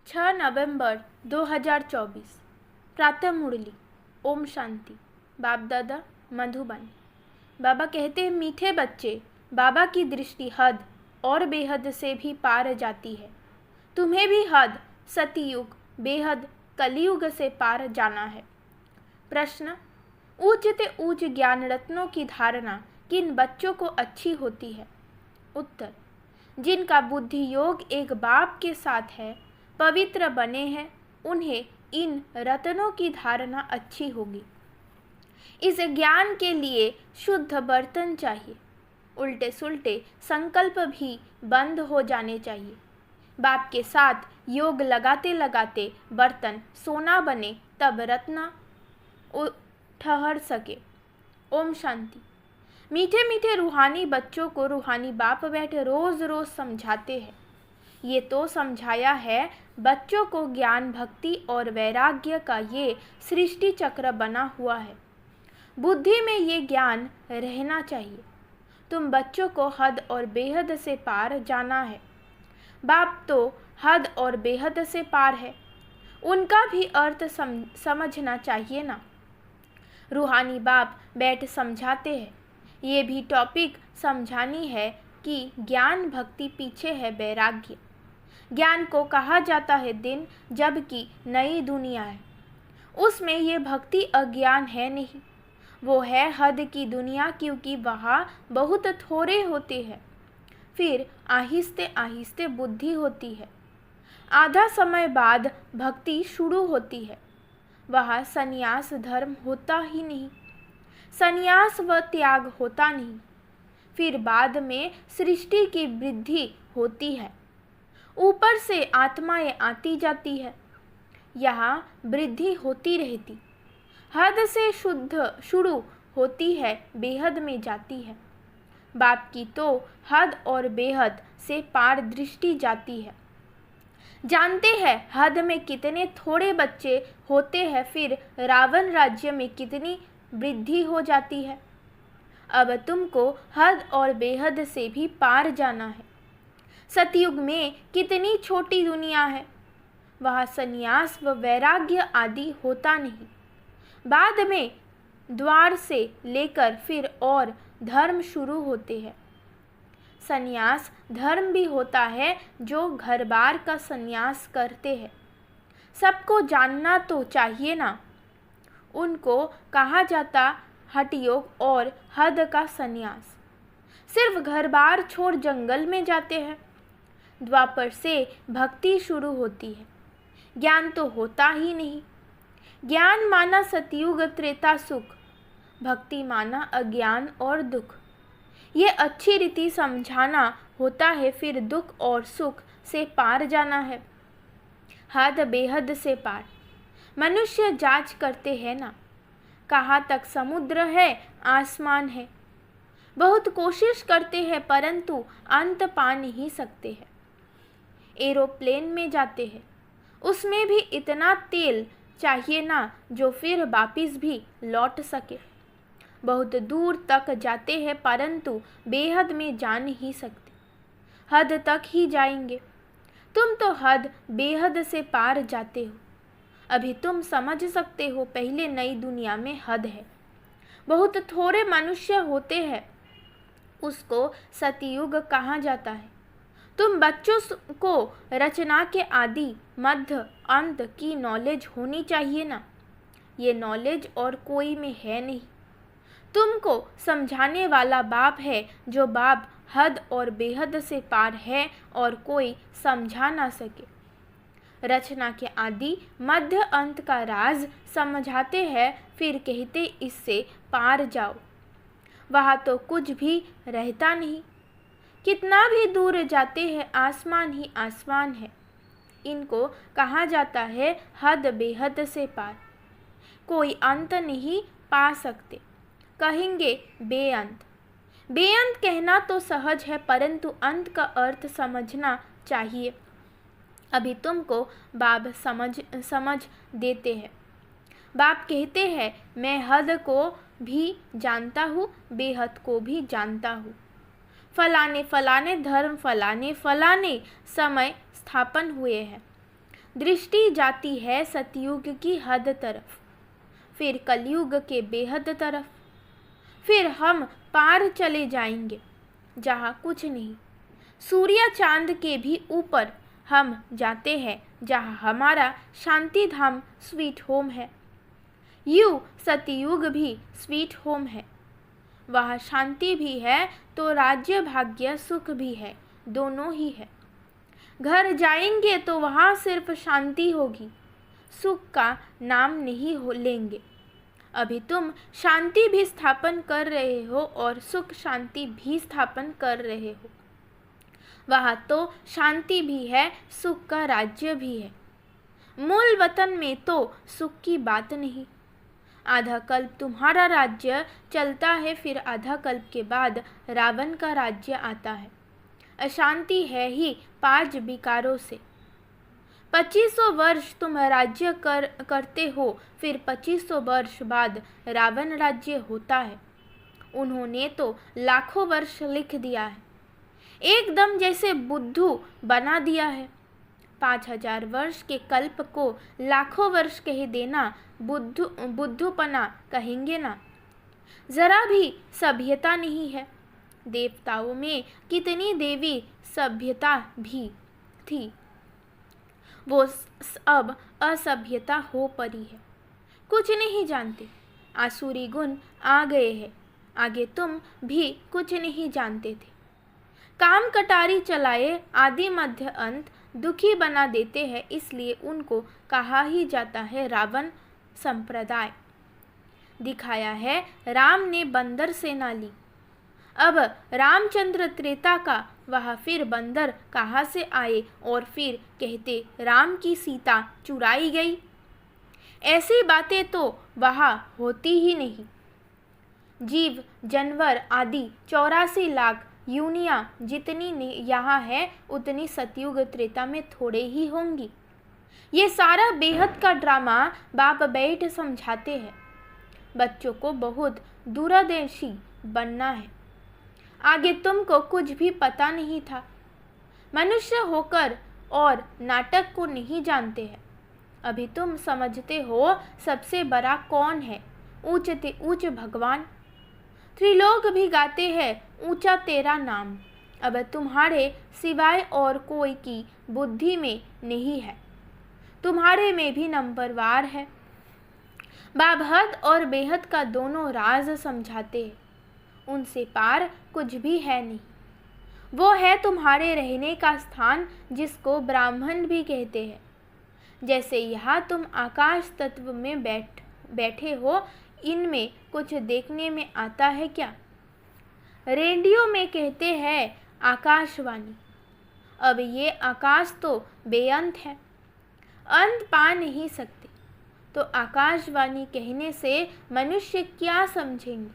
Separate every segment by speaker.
Speaker 1: 6 नवंबर 2024 प्रातः मुरली। ओम शांति। बाप दादा मधुबन। बाबा कहते हैं, मीठे बच्चे, बाबा की दृष्टि हद और बेहद से भी पार जाती है। तुम्हें भी हद, सतयुग, बेहद, कलयुग से पार जाना है। प्रश्न, ऊंच ते ऊंच ज्ञान रत्नों की धारणा किन बच्चों को अच्छी होती है? उत्तर, जिनका बुद्धि योग एक बाप के साथ है, पवित्र बने हैं, उन्हें इन रत्नों की धारणा अच्छी होगी। इस ज्ञान के लिए शुद्ध बर्तन चाहिए। उल्टे सुल्टे संकल्प भी बंद हो जाने चाहिए। बाप के साथ योग लगाते लगाते बर्तन सोना बने, तब रत्न ठहर सके। ओम शांति। मीठे मीठे रूहानी बच्चों को रूहानी बाप बैठे रोज रोज समझाते हैं। ये तो समझाया है, बच्चों को ज्ञान, भक्ति और वैराग्य का ये सृष्टि चक्र बना हुआ है। बुद्धि में ये ज्ञान रहना चाहिए। तुम बच्चों को हद और बेहद से पार जाना है। बाप तो हद और बेहद से पार है, उनका भी अर्थ समझना चाहिए ना। रूहानी बाप बैठ समझाते हैं। ये भी टॉपिक समझानी है कि ज्ञान भक्ति पीछे है वैराग्य। ज्ञान को कहा जाता है दिन, जबकि नई दुनिया है, उसमें ये भक्ति अज्ञान है नहीं, वो है हद की दुनिया, क्योंकि वहाँ बहुत थोड़े होते हैं। फिर आहिस्ते आहिस्ते बुद्धि होती है। आधा समय बाद भक्ति शुरू होती है। वहाँ संन्यास धर्म होता ही नहीं, संन्यास व त्याग होता नहीं। फिर बाद में सृष्टि की वृद्धि होती है। ऊपर से आत्माएं आती जाती है, यहाँ वृद्धि होती रहती। हद से शुद्ध शुरू होती है, बेहद में जाती है। बाप की तो हद और बेहद से पार दृष्टि जाती है। जानते हैं हद में कितने थोड़े बच्चे होते हैं, फिर रावण राज्य में कितनी वृद्धि हो जाती है। अब तुमको हद और बेहद से भी पार जाना है। सतयुग में कितनी छोटी दुनिया है, वहाँ संन्यास व वैराग्य आदि होता नहीं। बाद में द्वार से लेकर फिर और धर्म शुरू होते हैं। संन्यास धर्म भी होता है, जो घर बार का संन्यास करते हैं। सबको जानना तो चाहिए ना। उनको कहा जाता हठ योग और हद का संन्यास। सिर्फ घर बार छोड़ जंगल में जाते हैं। द्वापर से भक्ति शुरू होती है। ज्ञान तो होता ही नहीं। ज्ञान माना सतयुग त्रेता सुख, भक्ति माना अज्ञान और दुख। ये अच्छी रीति समझाना होता है, फिर दुख और सुख से पार जाना है। हद बेहद से पार। मनुष्य जांच करते हैं ना, कहाँ तक समुद्र है, आसमान है। बहुत कोशिश करते हैं, परंतु अंत पा नहीं सकते हैं। एरोप्लेन में जाते हैं, उसमें भी इतना तेल चाहिए ना, जो फिर वापिस भी लौट सके। बहुत दूर तक जाते हैं, परंतु बेहद में जा नहीं सकते। हद तक ही जाएंगे। तुम तो हद बेहद से पार जाते हो। अभी तुम समझ सकते हो, पहले नई दुनिया में हद है, बहुत थोड़े मनुष्य होते हैं, उसको सतयुग कहा जाता है। तुम बच्चों को रचना के आदि, मध्य, अंत की नॉलेज होनी चाहिए ना। ये नॉलेज और कोई में है नहीं। तुमको समझाने वाला बाप है, जो बाप हद और बेहद से पार है और कोई समझा ना सके। रचना के आदि, मध्य, अंत का राज समझाते हैं, फिर कहते इससे पार जाओ। वहाँ तो कुछ भी रहता नहीं। कितना भी दूर जाते हैं, आसमान ही आसमान है। इनको कहा जाता है हद बेहद से पार। कोई अंत नहीं पा सकते, कहेंगे बेअंत। बेअंत कहना तो सहज है, परंतु अंत का अर्थ समझना चाहिए। अभी तुमको बाप समझ देते हैं। बाप कहते हैं, मैं हद को भी जानता हूँ, बेहद को भी जानता हूँ। फलाने फलाने धर्म, फलाने फलाने समय स्थापन हुए हैं। दृष्टि जाती है सतयुग की हद तरफ, फिर कलयुग के बेहद तरफ, फिर हम पार चले जाएंगे जहाँ कुछ नहीं, सूर्य चांद के भी ऊपर हम जाते हैं जहाँ हमारा शांति धाम स्वीट होम है। यूँ सतयुग भी स्वीट होम है, वहाँ शांति भी है तो राज्य भाग्य सुख भी है, दोनों ही है। घर जाएंगे तो वहाँ सिर्फ शांति होगी, सुख का नाम नहीं लेंगे। अभी तुम शांति भी स्थापन कर रहे हो और सुख शांति भी स्थापन कर रहे हो। वहाँ तो शांति भी है, सुख का राज्य भी है। मूल वतन में तो सुख की बात नहीं। आधा कल्प तुम्हारा राज्य चलता है, फिर आधा कल्प के बाद रावण का राज्य आता है। अशांति है ही 5 विकारों से। 2500 वर्ष तुम राज्य करते हो, फिर 2500 वर्ष बाद रावण राज्य होता है। उन्होंने तो लाखों वर्ष लिख दिया है, एकदम जैसे बुद्धू बना दिया है। 5000 वर्ष के कल्प को लाखों वर्ष कह देना बुद्धूपना कहेंगे ना। जरा भी सभ्यता नहीं है। देवताओं में कितनी देवी सभ्यता भी थी, वो अब असभ्यता हो पड़ी है। कुछ नहीं जानते, आसुरी गुण आ गए हैं। आगे तुम भी कुछ नहीं जानते थे। काम कटारी चलाए आदि मध्य अंत दुखी बना देते हैं, इसलिए उनको कहा ही जाता है रावण संप्रदाय। दिखाया है राम ने बंदर सेना ली। अब रामचंद्र त्रेता का, वह फिर बंदर कहाँ से आए और फिर कहते राम की सीता चुराई गई। ऐसी बातें तो वहाँ होती ही नहीं। जीव जानवर आदि 84 लाख यूनियाँ जितनी यहाँ है उतनी सतयुग त्रेता में थोड़े ही होंगी। ये सारा बेहद का ड्रामा बाप बैठ समझाते हैं। बच्चों को बहुत दूरदर्शी बनना है। आगे तुमको कुछ भी पता नहीं था। मनुष्य होकर और नाटक को नहीं जानते हैं। अभी तुम समझते हो सबसे बड़ा कौन है, ऊंचते ऊंच भगवान। त्रिलोक भी गाते हैं ऊंचा तेरा नाम। अब तुम्हारे सिवाय और कोई की बुद्धि में नहीं है, तुम्हारे में भी नंबरवार है। बाबहद और बेहद का दोनों राज समझाते हैं, उनसे पार कुछ भी है नहीं। वो है तुम्हारे रहने का स्थान, जिसको ब्राह्मण भी कहते हैं। जैसे यहाँ तुम आकाश तत्व में बैठे हो, इनमें कुछ देखने में आता है क्या? रेडियो में कहते हैं आकाशवाणी। अब ये आकाश तो बेअंत है, अंत पा नहीं सकते, तो आकाशवाणी कहने से मनुष्य क्या समझेंगे?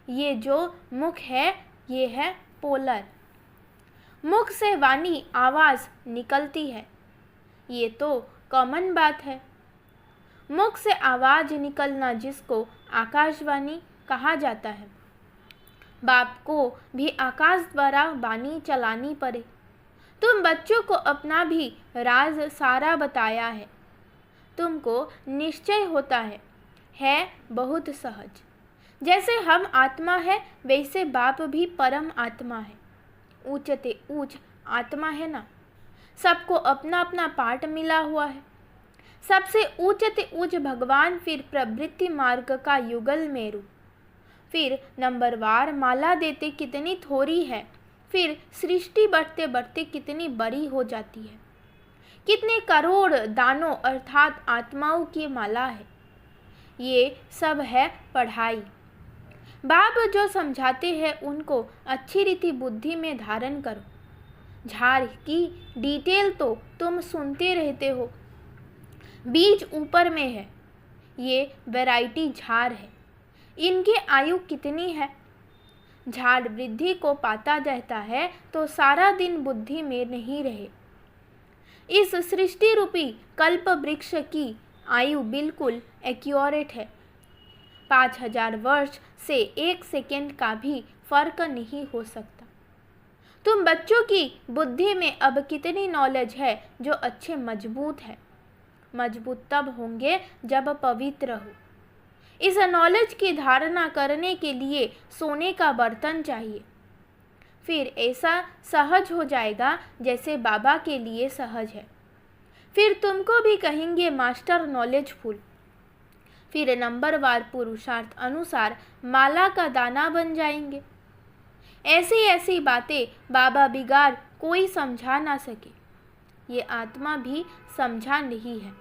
Speaker 1: ये जो मुख है ये है पोलर। मुख से वाणी आवाज़ निकलती है, ये तो कॉमन बात है। मुख से आवाज़ निकलना जिसको आकाशवाणी कहा जाता है। बाप को भी आकाश द्वारा वाणी चलानी पड़े। तुम बच्चों को अपना भी राज सारा बताया है। तुमको निश्चय होता है बहुत सहज। जैसे हम आत्मा है वैसे बाप भी परम आत्मा है, ऊंचते ऊंच आत्मा है ना। सबको अपना अपना पाठ मिला हुआ है। सबसे ऊंचते ऊंच भगवान, फिर प्रवृत्ति मार्ग का युगल मेरु, फिर नंबरवार माला देते कितनी थोड़ी है, फिर सृष्टि बढ़ते बढ़ते कितनी बड़ी हो जाती है। कितने करोड़ दानों अर्थात आत्माओं की माला है। ये सब है पढ़ाई। बाप जो समझाते हैं उनको अच्छी रीति बुद्धि में धारण करो। झाड़ की डिटेल तो तुम सुनते रहते हो। बीज ऊपर में है, ये वैरायटी झाड़ है। इनकी आयु कितनी है? झाड़ वृद्धि को पाता जाता है तो सारा दिन बुद्धि में नहीं रहे। इस सृष्टि रूपी कल्प वृक्ष की आयु बिल्कुल एक्यूरेट है। 5000 वर्ष से 1 सेकेंड का भी फर्क नहीं हो सकता। तुम बच्चों की बुद्धि में अब कितनी नॉलेज है जो अच्छे मजबूत है। मजबूत तब होंगे जब पवित्र हो। इस नॉलेज की धारणा करने के लिए सोने का बर्तन चाहिए। फिर ऐसा सहज हो जाएगा जैसे बाबा के लिए सहज है। फिर तुमको भी कहेंगे मास्टर नॉलेजफुल। फिर नंबरवार पुरुषार्थ अनुसार माला का दाना बन जाएंगे। ऐसी ऐसी बातें बाबा बिगाड़ कोई समझा ना सके। ये आत्मा भी समझा नहीं है।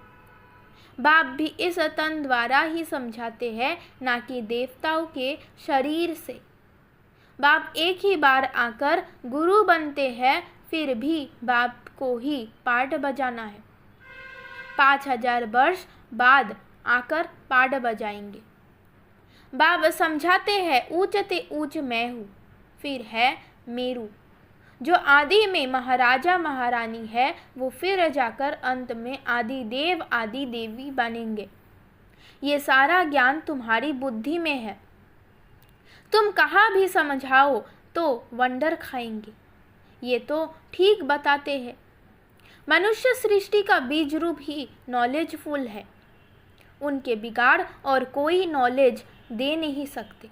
Speaker 1: बाप भी इस तन द्वारा ही समझाते हैं, ना कि देवताओं के शरीर से। बाप एक ही बार आकर गुरु बनते हैं, फिर भी बाप को ही पाठ बजाना है। 5000 वर्ष बाद आकर पाठ बजाएंगे। बाप समझाते हैं ऊंचते ऊंच मैं हूँ, फिर है मेरू। जो आदि में महाराजा महारानी है, वो फिर जाकर अंत में आदि देव आदि देवी बनेंगे। ये सारा ज्ञान तुम्हारी बुद्धि में है। तुम कहाँ भी समझाओ तो वंडर खाएंगे। ये तो ठीक बताते हैं। मनुष्य सृष्टि का बीज रूप ही नॉलेजफुल है। उनके बिगाड़ और कोई नॉलेज दे नहीं सकते।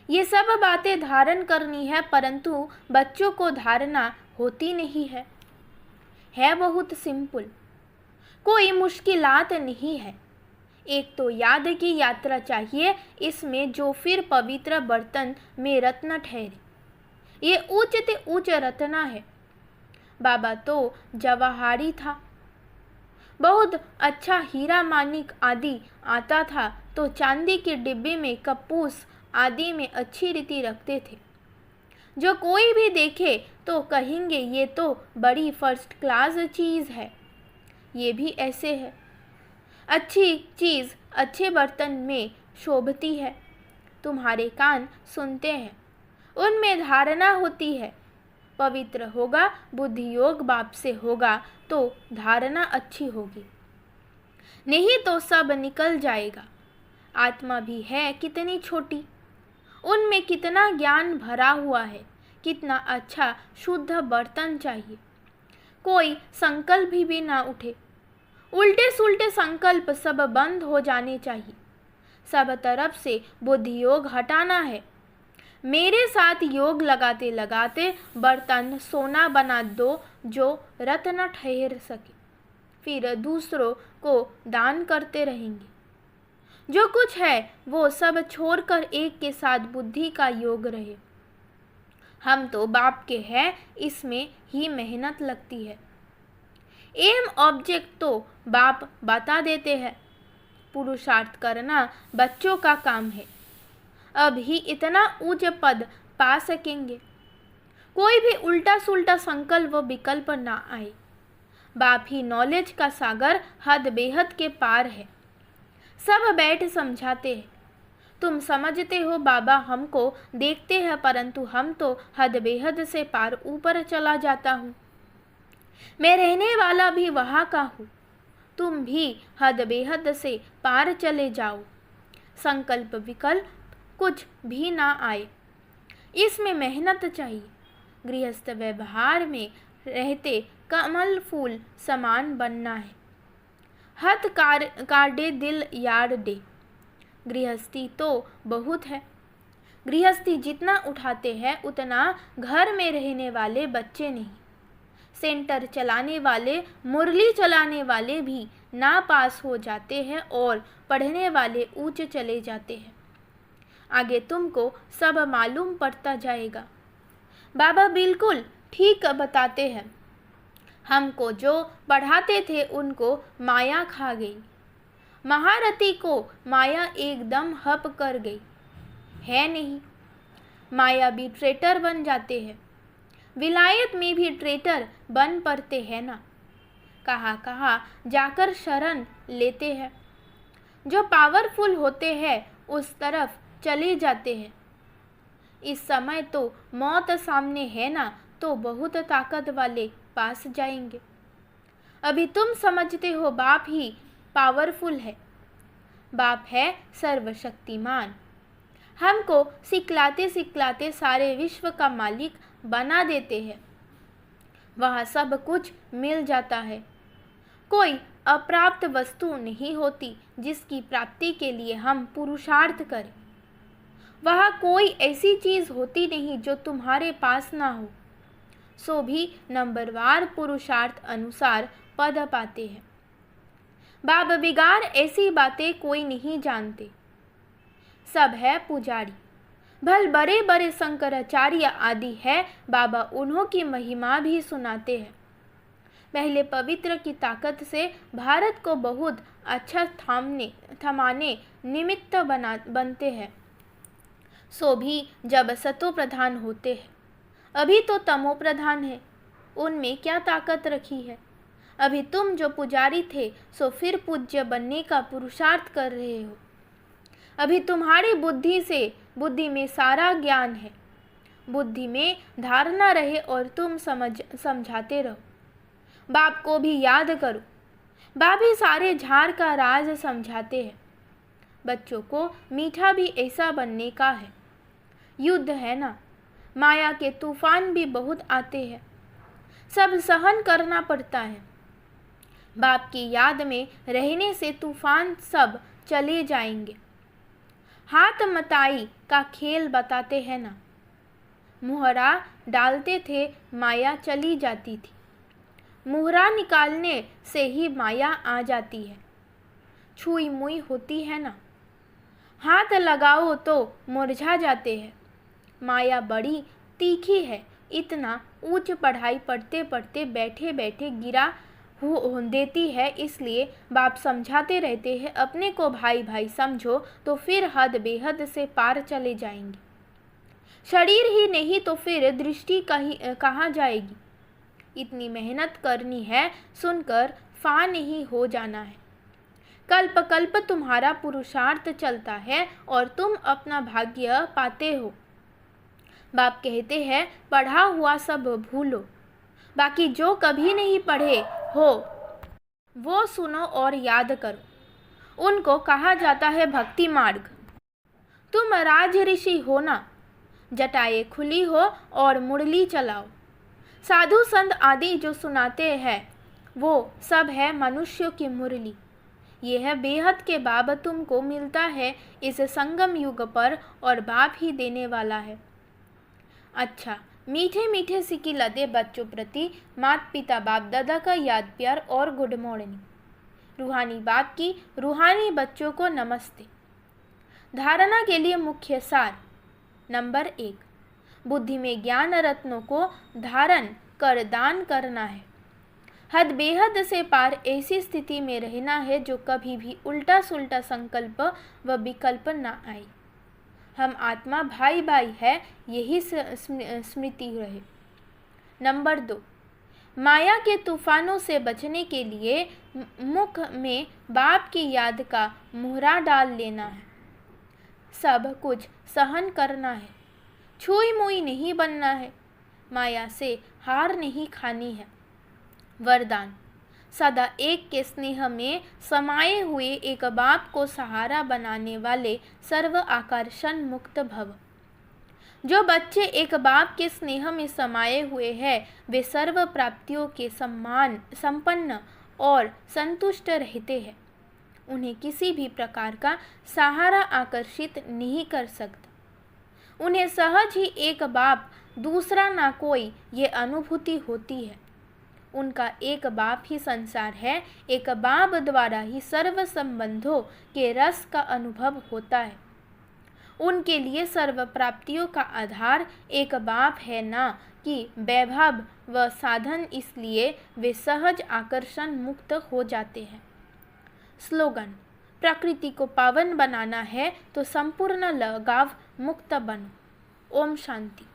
Speaker 1: ये सब बातें धारण करनी है, परंतु बच्चों को धारणा होती नहीं है बहुत सिंपल। कोई मुश्किलात नहीं है। एक तो याद की यात्रा चाहिए, इसमें जो फिर पवित्र बर्तन में रत्न ठहरे। ये ऊंचते ऊंच रत्ना है। बाबा तो जवाहरी था। बहुत अच्छा हीरा मानिक आदि आता था तो चांदी के डिब्बे में कपूस आदि में अच्छी रीति रखते थे। जो कोई भी देखे तो कहेंगे ये तो बड़ी फर्स्ट क्लास चीज़ है। ये भी ऐसे है। अच्छी चीज़ अच्छे बर्तन में शोभती है। तुम्हारे कान सुनते हैं, उनमें धारणा होती है। पवित्र होगा, बुद्धि योग बाप से होगा तो धारणा अच्छी होगी, नहीं तो सब निकल जाएगा। आत्मा भी है कितनी छोटी, उनमें कितना ज्ञान भरा हुआ है। कितना अच्छा शुद्ध बर्तन चाहिए। कोई संकल्प भी ना उठे। उल्टे सुल्टे संकल्प सब बंद हो जाने चाहिए। सब तरफ से बुद्धि योग हटाना है। मेरे साथ योग लगाते लगाते बर्तन सोना बना दो जो रत्न ठहर सके। फिर दूसरों को दान करते रहेंगे। जो कुछ है वो सब छोड़कर एक के साथ बुद्धि का योग रहे। हम तो बाप के हैं, इसमें ही मेहनत लगती है। एम ऑब्जेक्ट तो बाप बता देते हैं। पुरुषार्थ करना बच्चों का काम है। अब ही इतना ऊंच पद पा सकेंगे। कोई भी उल्टा सुल्टा संकल्प व विकल्प ना आए। बाप ही नॉलेज का सागर हद बेहद के पार है। सब बैठ समझाते हैं। तुम समझते हो बाबा हमको देखते हैं, परंतु हम तो हद बेहद से पार ऊपर चला जाता हूँ। मैं रहने वाला भी वहाँ का हूँ। तुम भी हद बेहद से पार चले जाओ। संकल्प विकल्प कुछ भी ना आए, इसमें मेहनत चाहिए। गृहस्थ व्यवहार में रहते कमल फूल समान बनना है। हथ काटे दिल यार दे। गृहस्थी तो बहुत है। गृहस्थी जितना उठाते हैं उतना घर में रहने वाले बच्चे नहीं। सेंटर चलाने वाले, मुरली चलाने वाले भी ना पास हो जाते हैं और पढ़ने वाले ऊंचे चले जाते हैं। आगे तुमको सब मालूम पड़ता जाएगा। बाबा बिल्कुल ठीक बताते हैं। हमको जो पढ़ाते थे उनको माया खा गई। महारथी को माया एकदम हप कर गई है नहीं। माया भी ट्रेटर बन जाते हैं। विलायत में भी ट्रेटर बन पड़ते हैं ना। कहाँ कहाँ जाकर शरण लेते हैं। जो पावरफुल होते हैं उस तरफ चले जाते हैं। इस समय तो मौत सामने है ना, तो बहुत ताकत वाले पास जाएंगे। अभी तुम समझते हो बाप ही पावरफुल है। बाप है सर्वशक्तिमान। हमको सिखलाते सिखलाते सारे विश्व का मालिक बना देते हैं। वहाँ सब कुछ मिल जाता है। कोई अप्राप्त वस्तु नहीं होती जिसकी प्राप्ति के लिए हम पुरुषार्थ करें। वहाँ कोई ऐसी चीज़ होती नहीं जो तुम्हारे पास ना हो। सो भी नंबरवार पुरुषार्थ अनुसार पद पाते हैं। बाब बिगाड़ ऐसी बातें कोई नहीं जानते। सब है पुजारी। भल बड़े बड़े शंकराचार्य आदि है, बाबा उन्हों की महिमा भी सुनाते हैं। पहले पवित्र की ताकत से भारत को बहुत अच्छा थमाने निमित्त बनते हैं। सो भी जब सतो प्रधान होते हैं। अभी तो तमो प्रधान है, उनमें क्या ताकत रखी है। अभी तुम जो पुजारी थे सो फिर पूज्य बनने का पुरुषार्थ कर रहे हो। अभी तुम्हारी बुद्धि में सारा ज्ञान है। बुद्धि में धारणा रहे और तुम समझाते रहो। बाप को भी याद करो। बाप ही सारे झाड़ का राज समझाते हैं। बच्चों को मीठा भी ऐसा बनने का है। युद्ध है ना, माया के तूफान भी बहुत आते हैं। सब सहन करना पड़ता है। बाप की याद में रहने से तूफान सब चले जाएंगे। हाथ मताई का खेल बताते हैं ना। मुहरा डालते थे, माया चली जाती थी। मुहरा निकालने से ही माया आ जाती है। छुई मुई होती है ना। हाथ लगाओ तो मुरझा जाते हैं। माया बड़ी तीखी है। इतना उच्च पढ़ाई पढ़ते पढ़ते बैठे बैठे गिरा देती है। इसलिए बाप समझाते रहते हैं, अपने को भाई भाई समझो तो फिर हद बेहद से पार चले जाएंगे। शरीर ही नहीं तो फिर दृष्टि कहाँ जाएगी। इतनी मेहनत करनी है, सुनकर फा नहीं हो जाना है। कल्प कल्प तुम्हारा पुरुषार्थ चलता है और तुम अपना भाग्य पाते हो। बाप कहते हैं, पढ़ा हुआ सब भूलो, बाकी जो कभी नहीं पढ़े हो वो सुनो और याद करो। उनको कहा जाता है भक्ति मार्ग। तुम राज ऋषि हो ना, जटाएं खुली हो और मुरली चलाओ। साधु संत आदि जो सुनाते हैं वो सब है मनुष्यों की मुरली। ये है बेहद के बाब तुमको मिलता है इस संगम युग पर, और बाप ही देने वाला है। अच्छा, मीठे मीठे सिक्की लदे बच्चों प्रति माता पिता बाप दादा का याद प्यार और गुड मॉर्निंग। रूहानी बाप की रूहानी बच्चों को नमस्ते। धारणा के लिए मुख्य सार। नंबर 1, बुद्धि में ज्ञान रत्नों को धारण कर दान करना है। हद बेहद से पार ऐसी स्थिति में रहना है जो कभी भी उल्टा सुल्टा संकल्प व विकल्प न आए। हम आत्मा भाई भाई है, यही स्मृति रहे। नंबर 2, माया के तूफानों से बचने के लिए मुख में बाप की याद का मुहरा डाल लेना है। सब कुछ सहन करना है। छुई मुई नहीं बनना है। माया से हार नहीं खानी है। वरदान। सदा एक के स्नेह में समाये हुए एक बाप को सहारा बनाने वाले सर्व आकर्षण मुक्त भव। जो बच्चे एक बाप के स्नेह में समाये हुए हैं वे सर्व प्राप्तियों के संपन्न और संतुष्ट रहते हैं। उन्हें किसी भी प्रकार का सहारा आकर्षित नहीं कर सकता। उन्हें सहज ही एक बाप दूसरा ना कोई ये अनुभूति होती है। उनका एक बाप ही संसार है। एक बाप द्वारा ही सर्व संबंधों के रस का अनुभव होता है। उनके लिए सर्व प्राप्तियों का आधार एक बाप है, ना कि वैभव व साधन। इसलिए वे सहज आकर्षण मुक्त हो जाते हैं। स्लोगन। प्रकृति को पावन बनाना है तो संपूर्ण लगाव मुक्त बनो। ओम शांति।